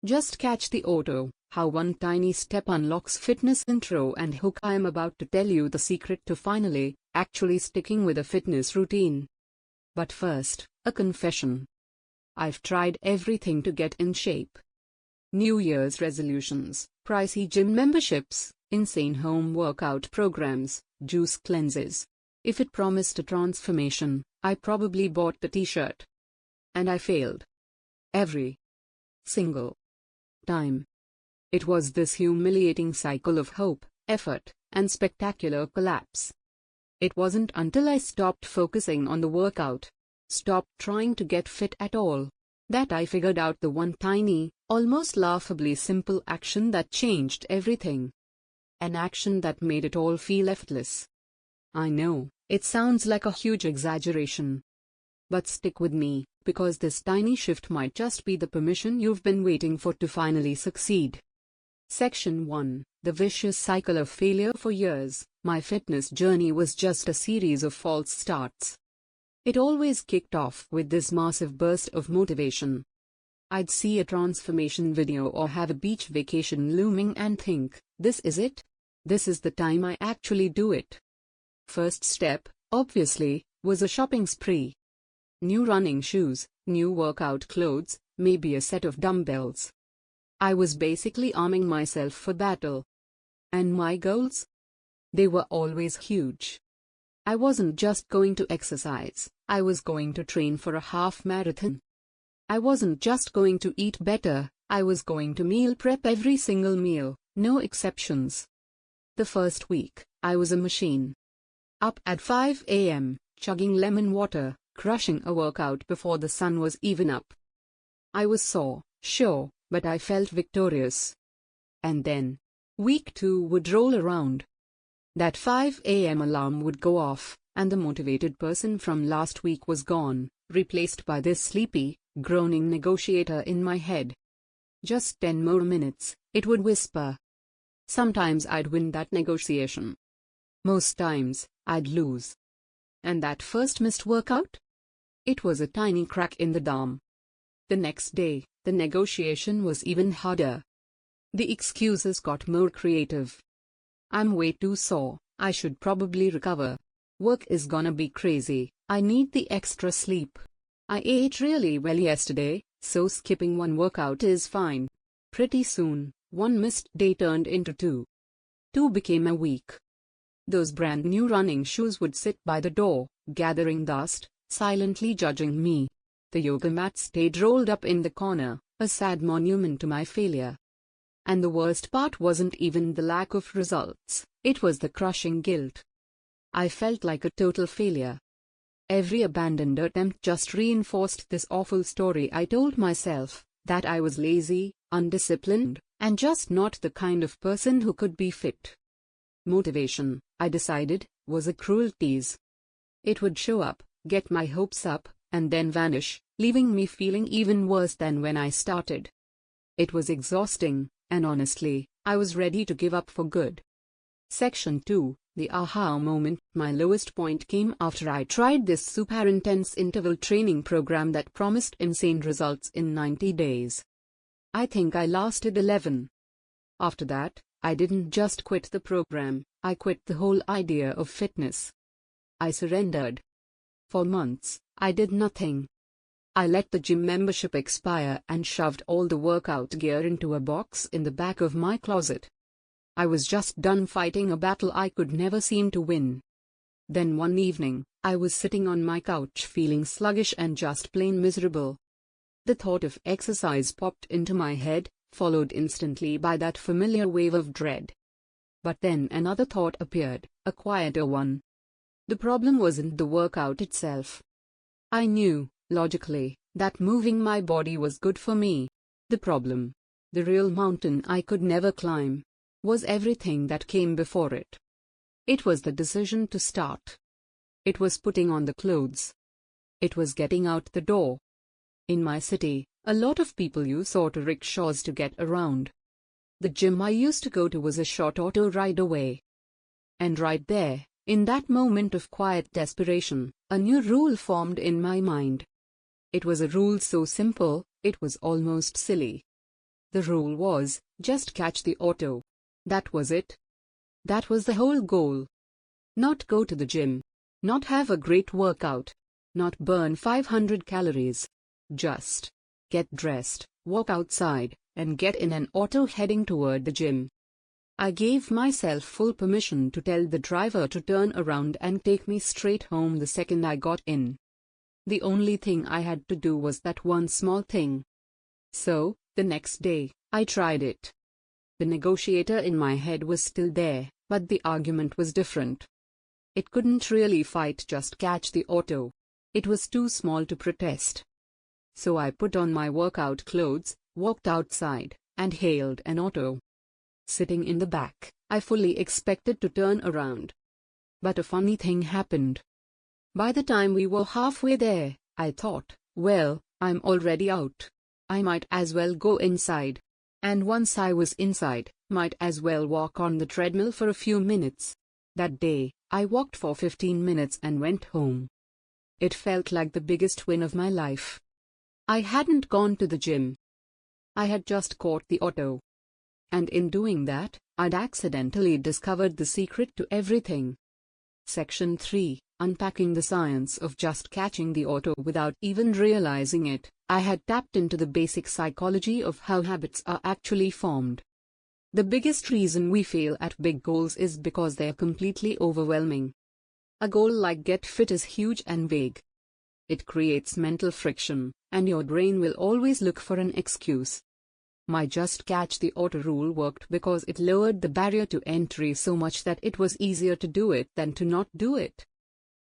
Just catch the auto, how one tiny step unlocks fitness intro and hook. I am about to tell you the secret to finally, actually sticking with a fitness routine. But first, a confession. I've tried everything to get in shape. New Year's resolutions, pricey gym memberships, insane home workout programs, juice cleanses. If it promised a transformation, I probably bought the t-shirt. And I failed. Every single time. It was this humiliating cycle of hope, effort, and spectacular collapse. It wasn't until I stopped focusing on the workout, stopped trying to get fit at all, that I figured out the one tiny, almost laughably simple action that changed everything. An action that made it all feel effortless. I know, it sounds like a huge exaggeration. But stick with me, because this tiny shift might just be the permission you've been waiting for to finally succeed. Section 1. The vicious cycle of failure. For years, my fitness journey was just a series of false starts. It always kicked off with this massive burst of motivation. I'd see a transformation video or have a beach vacation looming and think, this is it? This is the time I actually do it. First step, obviously, was a shopping spree. New running shoes, new workout clothes, maybe a set of dumbbells. I was basically arming myself for battle. And my goals? They were always huge. I wasn't just going to exercise, I was going to train for a half marathon. I wasn't just going to eat better, I was going to meal prep every single meal, no exceptions. The first week, I was a machine. Up at 5 a.m., chugging lemon water, crushing a workout before the sun was even up. I was sore, sure, but I felt victorious. And then, week 2 would roll around. That 5 a.m. alarm would go off, and the motivated person from last week was gone, replaced by this sleepy, groaning negotiator in my head. Just 10 more minutes, it would whisper. Sometimes I'd win that negotiation. Most times, I'd lose. And that first missed workout? It was a tiny crack in the dam. The next day, the negotiation was even harder. The excuses got more creative. I'm way too sore, I should probably recover. Work is gonna be crazy, I need the extra sleep. I ate really well yesterday, so skipping one workout is fine. Pretty soon, one missed day turned into 2. 2 became a week. Those brand new running shoes would sit by the door, gathering dust, silently judging me. The yoga mat stayed rolled up in the corner, a sad monument to my failure. And the worst part wasn't even the lack of results, it was the crushing guilt. I felt like a total failure. Every abandoned attempt just reinforced this awful story I told myself, that I was lazy, undisciplined, and just not the kind of person who could be fit. Motivation, I decided, was a cruel tease. It would show up, get my hopes up, and then vanish, leaving me feeling even worse than when I started. It was exhausting, and honestly, I was ready to give up for good. Section 2. The aha moment. My lowest point came after I tried this super intense interval training program that promised insane results in 90 days. I think I lasted 11. After that, I didn't just quit the program, I quit the whole idea of fitness. I surrendered. For months, I did nothing. I let the gym membership expire and shoved all the workout gear into a box in the back of my closet. I was just done fighting a battle I could never seem to win. Then one evening, I was sitting on my couch feeling sluggish and just plain miserable. The thought of exercise popped into my head, followed instantly by that familiar wave of dread. But then another thought appeared, a quieter one. The problem wasn't the workout itself. I knew, logically, that moving my body was good for me. The problem, the real mountain I could never climb, was everything that came before it. It was the decision to start. It was putting on the clothes. It was getting out the door. In my city, a lot of people use auto rickshaws to get around. The gym I used to go to was a short auto ride away. And right there, in that moment of quiet desperation, a new rule formed in my mind. It was a rule so simple, it was almost silly. The rule was, just catch the auto. That was it. That was the whole goal. Not go to the gym. Not have a great workout. Not burn 500 calories. Just get dressed, walk outside, and get in an auto heading toward the gym. I gave myself full permission to tell the driver to turn around and take me straight home the second I got in. The only thing I had to do was that one small thing. So, the next day, I tried it. The negotiator in my head was still there, but the argument was different. It couldn't really fight just catch the auto. It was too small to protest. So I put on my workout clothes, walked outside, and hailed an auto. Sitting in the back, I fully expected to turn around. But a funny thing happened. By the time we were halfway there, I thought, well, I'm already out. I might as well go inside. And once I was inside, might as well walk on the treadmill for a few minutes. That day, I walked for 15 minutes and went home. It felt like the biggest win of my life. I hadn't gone to the gym. I had just caught the auto. And in doing that, I'd accidentally discovered the secret to everything. Section 3, Unpacking the Science of Just Catching the Auto Without Even Realizing It. I had tapped into the basic psychology of how habits are actually formed. The biggest reason we fail at big goals is because they're completely overwhelming. A goal like get fit is huge and vague. It creates mental friction, and your brain will always look for an excuse. My just catch the auto rule worked because it lowered the barrier to entry so much that it was easier to do it than to not do it.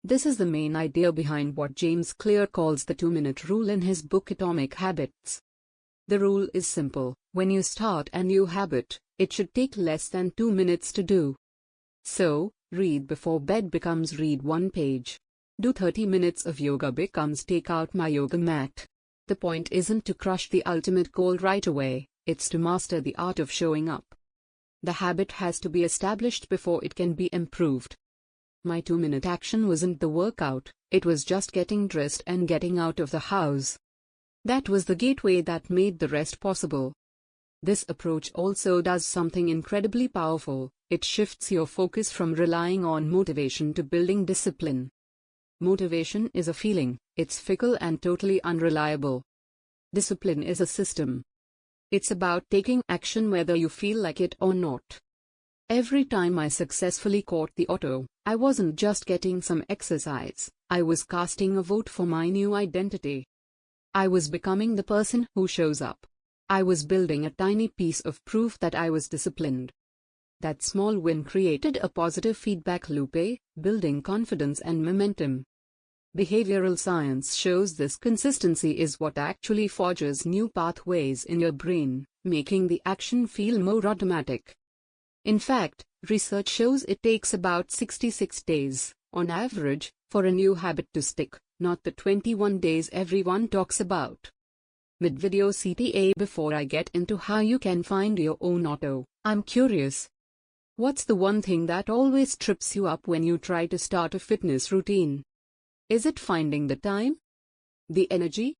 This is the main idea behind what James Clear calls the 2-minute rule in his book Atomic Habits. The rule is simple: when you start a new habit, it should take less than 2 minutes to do. So, read before bed becomes read one page. Do 30 minutes of yoga becomes take out my yoga mat. The point isn't to crush the ultimate goal right away, it's to master the art of showing up. The habit has to be established before it can be improved. My 2-minute action wasn't the workout, it was just getting dressed and getting out of the house. That was the gateway that made the rest possible. This approach also does something incredibly powerful: it shifts your focus from relying on motivation to building discipline. Motivation is a feeling, it's fickle and totally unreliable. Discipline is a system. It's about taking action whether you feel like it or not. Every time I successfully caught the auto, I wasn't just getting some exercise, I was casting a vote for my new identity. I was becoming the person who shows up. I was building a tiny piece of proof that I was disciplined. That small win created a positive feedback loop, building confidence and momentum. Behavioral science shows this consistency is what actually forges new pathways in your brain, making the action feel more automatic. In fact, research shows it takes about 66 days, on average, for a new habit to stick, not the 21 days everyone talks about. Mid-video CTA: before I get into how you can find your own auto, I'm curious. What's the one thing that always trips you up when you try to start a fitness routine? Is it finding the time? The energy?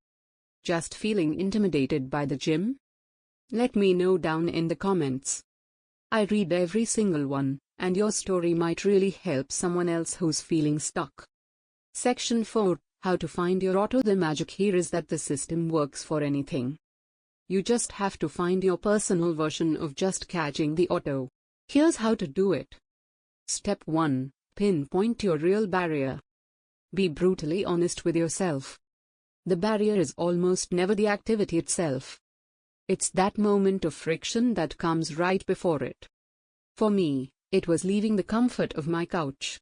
Just feeling intimidated by the gym? Let me know down in the comments. I read every single one, and your story might really help someone else who's feeling stuck. Section 4, How to Find Your Auto. The magic here is that the system works for anything. You just have to find your personal version of just catching the auto. Here's how to do it. Step 1. Pinpoint your real barrier. Be brutally honest with yourself. The barrier is almost never the activity itself. It's that moment of friction that comes right before it. For me, it was leaving the comfort of my couch.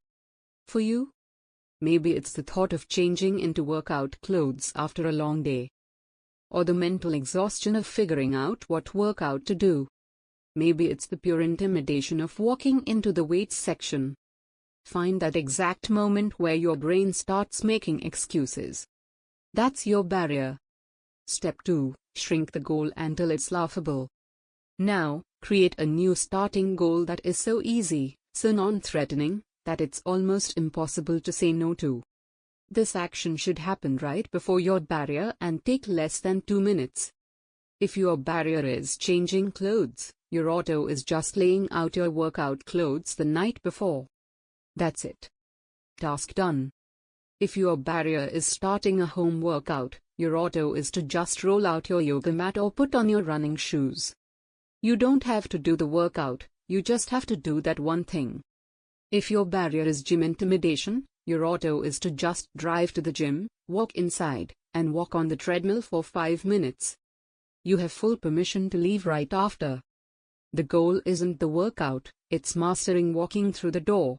For you? Maybe it's the thought of changing into workout clothes after a long day. Or the mental exhaustion of figuring out what workout to do. Maybe it's the pure intimidation of walking into the weights section. Find that exact moment where your brain starts making excuses. That's your barrier. Step 2. Shrink the goal until it's laughable. Now, create a new starting goal that is so easy, so non-threatening, that it's almost impossible to say no to. This action should happen right before your barrier and take less than 2 minutes. If your barrier is changing clothes, your auto is just laying out your workout clothes the night before. That's it. Task done. If your barrier is starting a home workout, your auto is to just roll out your yoga mat or put on your running shoes. You don't have to do the workout, you just have to do that one thing. If your barrier is gym intimidation, your auto is to just drive to the gym, walk inside, and walk on the treadmill for 5 minutes. You have full permission to leave right after. The goal isn't the workout, it's mastering walking through the door.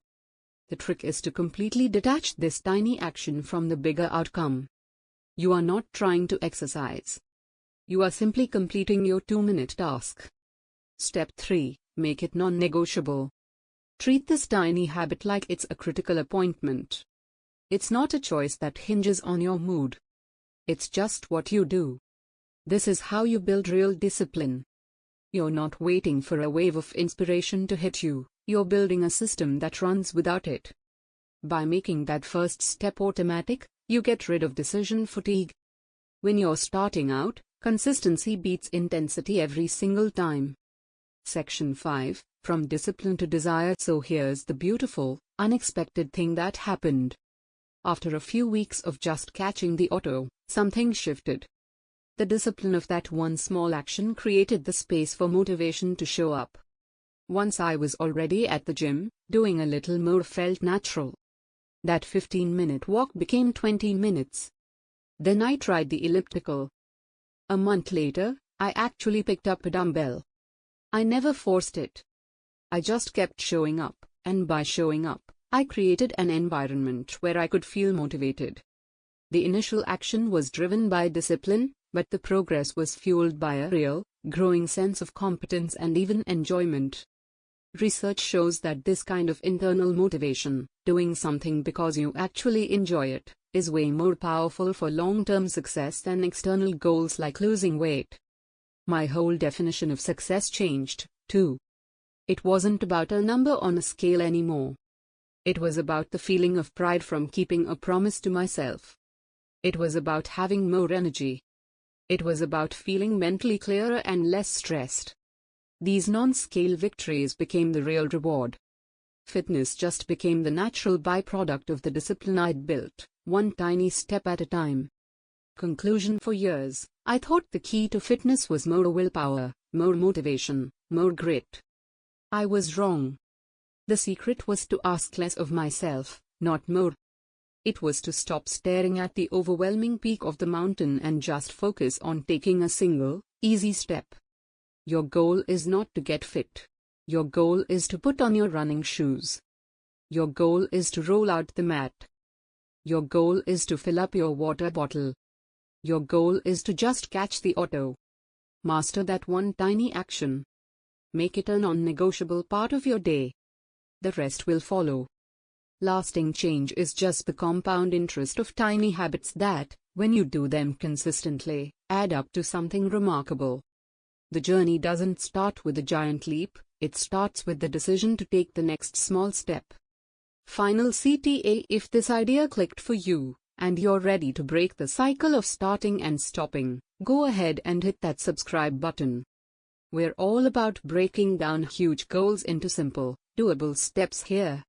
The trick is to completely detach this tiny action from the bigger outcome. You are not trying to exercise. You are simply completing your 2-minute task. Step 3. Make it non-negotiable. Treat this tiny habit like it's a critical appointment. It's not a choice that hinges on your mood. It's just what you do. This is how you build real discipline. You're not waiting for a wave of inspiration to hit you, you're building a system that runs without it. By making that first step automatic, you get rid of decision fatigue. When you're starting out, consistency beats intensity every single time. Section 5, From Discipline to Desire. So here's the beautiful, unexpected thing that happened. After a few weeks of just catching the auto, something shifted. The discipline of that one small action created the space for motivation to show up. Once I was already at the gym, doing a little more felt natural. That 15-minute walk became 20 minutes. Then I tried the elliptical. A month later, I actually picked up a dumbbell. I never forced it. I just kept showing up, and by showing up, I created an environment where I could feel motivated. The initial action was driven by discipline, but the progress was fueled by a real, growing sense of competence and even enjoyment. Research shows that this kind of internal motivation, doing something because you actually enjoy it, is way more powerful for long-term success than external goals like losing weight. My whole definition of success changed, too. It wasn't about a number on a scale anymore. It was about the feeling of pride from keeping a promise to myself. It was about having more energy. It was about feeling mentally clearer and less stressed. These non-scale victories became the real reward. Fitness just became the natural byproduct of the discipline I'd built, one tiny step at a time. Conclusion: for years, I thought the key to fitness was more willpower, more motivation, more grit. I was wrong. The secret was to ask less of myself, not more. It was to stop staring at the overwhelming peak of the mountain and just focus on taking a single, easy step. Your goal is not to get fit. Your goal is to put on your running shoes. Your goal is to roll out the mat. Your goal is to fill up your water bottle. Your goal is to just catch the auto. Master that one tiny action. Make it a non-negotiable part of your day. The rest will follow. Lasting change is just the compound interest of tiny habits that, when you do them consistently, add up to something remarkable. The journey doesn't start with a giant leap, it starts with the decision to take the next small step. Final CTA: if this idea clicked for you, and you're ready to break the cycle of starting and stopping, go ahead and hit that subscribe button. We're all about breaking down huge goals into simple, doable steps here.